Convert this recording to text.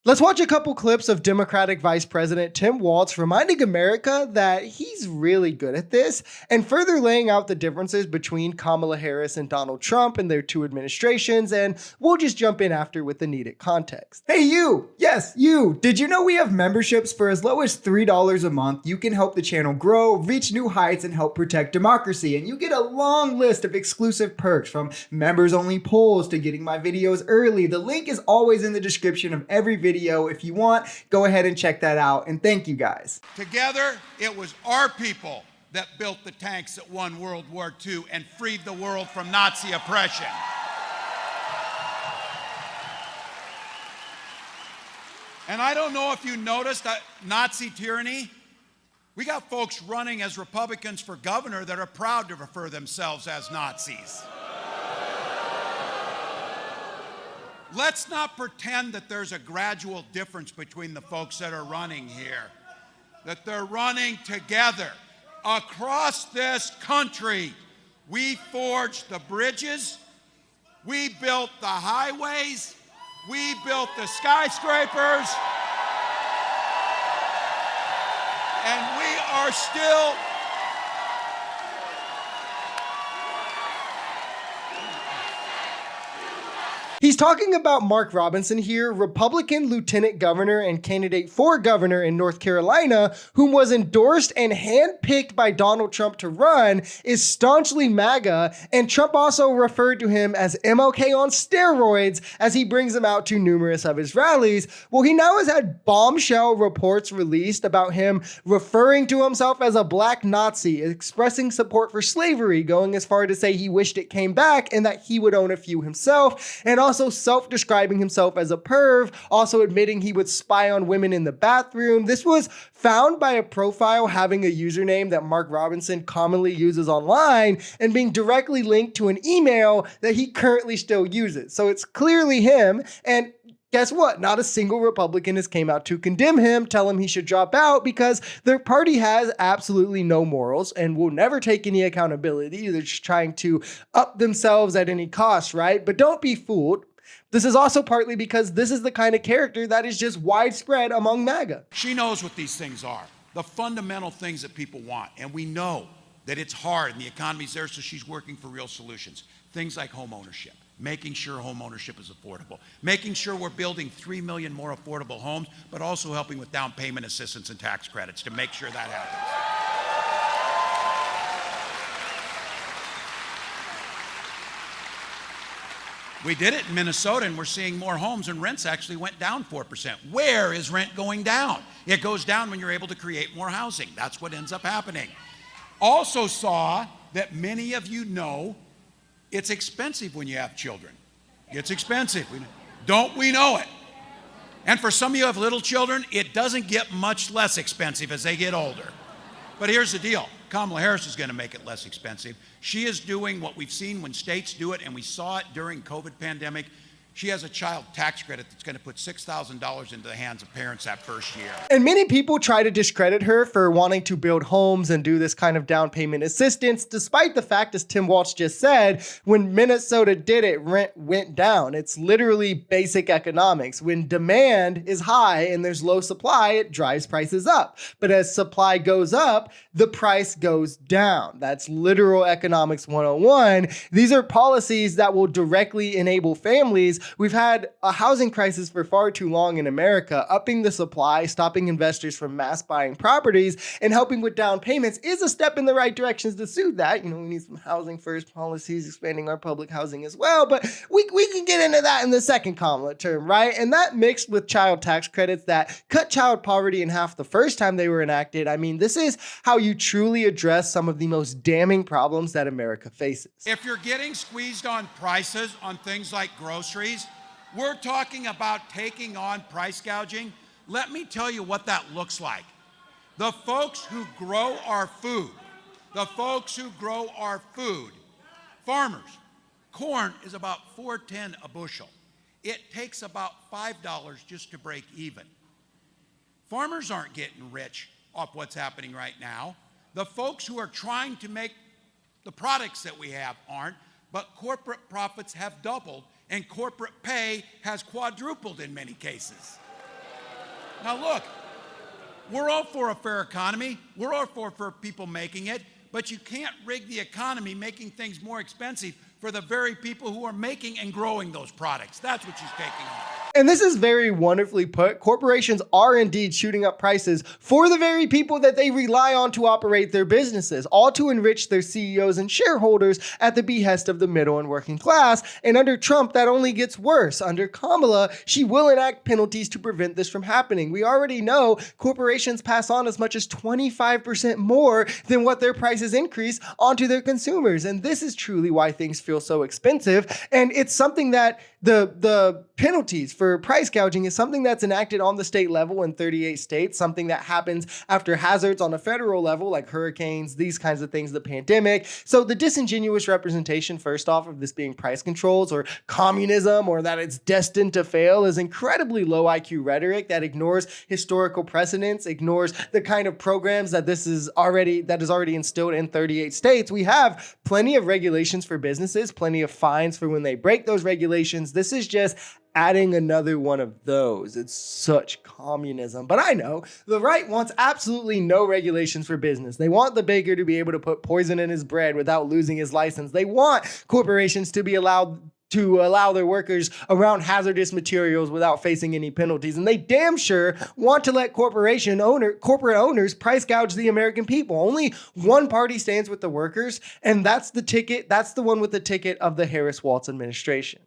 Let's watch a couple clips of Democratic Vice President Tim Walz reminding America that he's really good at this, and further laying out the differences between Kamala Harris and Donald Trump and their two administrations, and we'll just jump in after with the needed context. Hey you! Yes, you! Did you know we have memberships for as low as $3 a month? You can help the channel grow, reach new heights, and help protect democracy, and you get a long list of exclusive perks, from members-only polls to getting my videos early. The link is always in the description of every video. If you want, go ahead and check that out, and thank you guys. Together, it was our people that built the tanks that won World War II and freed the world from Nazi oppression. And I don't know if you noticed that Nazi tyranny. We got folks running as Republicans for governor that are proud to refer themselves as Nazis. Let's not pretend that there's a gradual difference between the folks that are running here, that they're running together. Across this country, we forged the bridges, we built the highways, we built the skyscrapers, and we are still He's talking about Mark Robinson here, Republican lieutenant governor and candidate for governor in North Carolina, whom was endorsed and handpicked by Donald Trump to run, is staunchly MAGA, and Trump also referred to him as MLK on steroids as he brings him out to numerous of his rallies. Well, he now has had bombshell reports released about him referring to himself as a black Nazi, expressing support for slavery, going as far to say he wished it came back and that he would own a few himself, and also self-describing himself as a perv, also admitting he would spy on women in the bathroom. This was found by a profile having a username that Mark Robinson commonly uses online and being directly linked to an email that he currently still uses. So it's clearly him, and guess what? Not a single Republican has came out to condemn him, tell him he should drop out, because their party has absolutely no morals and will never take any accountability. They're just trying to up themselves at any cost, right? But don't be fooled. This is also partly because this is the kind of character that is just widespread among MAGA. She knows what these things are, the fundamental things that people want. And we know that it's hard and the economy's there, so she's working for real solutions. Things like home ownership, making sure home ownership is affordable, making sure we're building 3 million more affordable homes, but also helping with down payment assistance and tax credits to make sure that happens. We did it in Minnesota, and we're seeing more homes, and rents actually went down 4%. Where is rent going down? It goes down when you're able to create more housing. That's what ends up happening. Also saw that many of you know it's expensive when you have children. It's expensive. Don't we know it? And for some of you who have little children, it doesn't get much less expensive as they get older. But here's the deal. Kamala Harris is going to make it less expensive. She is doing what we've seen when states do it, and we saw it during COVID pandemic. She has a child tax credit that's going to put $6,000 into the hands of parents that first year. And many people try to discredit her for wanting to build homes and do this kind of down payment assistance, despite the fact, as Tim Walz just said, when Minnesota did it, rent went down. It's literally basic economics. When demand is high and there's low supply, it drives prices up. But as supply goes up, the price goes down. That's literal economics 101. These are policies that will directly enable families. We've had a housing crisis for far too long in America. Upping the supply, stopping investors from mass buying properties, and helping with down payments is a step in the right directions to suit that. You know, we need some housing first policies, expanding our public housing as well, but we can get into that in the second Kamala term, right? And that mixed with child tax credits that cut child poverty in half the first time they were enacted. I mean, this is how you truly address some of the most damning problems that America faces. If you're getting squeezed on prices on things like groceries, we're talking about taking on price gouging. Let me tell you what that looks like. The folks who grow our food, farmers, corn is about $4.10 a bushel. It takes about $5 just to break even. Farmers aren't getting rich off what's happening right now. The folks who are trying to make the products that we have aren't, but corporate profits have doubled and corporate pay has quadrupled in many cases. Now look, we're all for a fair economy. We're all for people making it, but you can't rig the economy making things more expensive for the very people who are making and growing those products. That's what she's taking on. And this is very wonderfully put. Corporations are indeed shooting up prices for the very people that they rely on to operate their businesses, all to enrich their CEOs and shareholders at the behest of the middle and working class. And under Trump, that only gets worse. Under Kamala, she will enact penalties to prevent this from happening. We already know corporations pass on as much as 25% more than what their prices increase onto their consumers. And this is truly why things feel so expensive. And it's something that the penalties for price gouging is something that's enacted on the state level in 38 states, something that happens after hazards on a federal level like hurricanes, these kinds of things, the pandemic. So the disingenuous representation, first off, of this being price controls or communism or that it's destined to fail is incredibly low IQ rhetoric that ignores historical precedents, ignores the kind of programs that is already instilled in 38 states. We have plenty of regulations for businesses, plenty of fines for when they break those regulations. This is just adding another one of those. It's such communism. But I know the right wants absolutely no regulations for business. They want the baker to be able to put poison in his bread without losing his license. They want corporations to be allowed to allow their workers around hazardous materials without facing any penalties. And they damn sure want to let corporate owners price gouge the American people. Only one party stands with the workers, and that's the ticket. That's the one with the ticket of the Harris-Walz administration.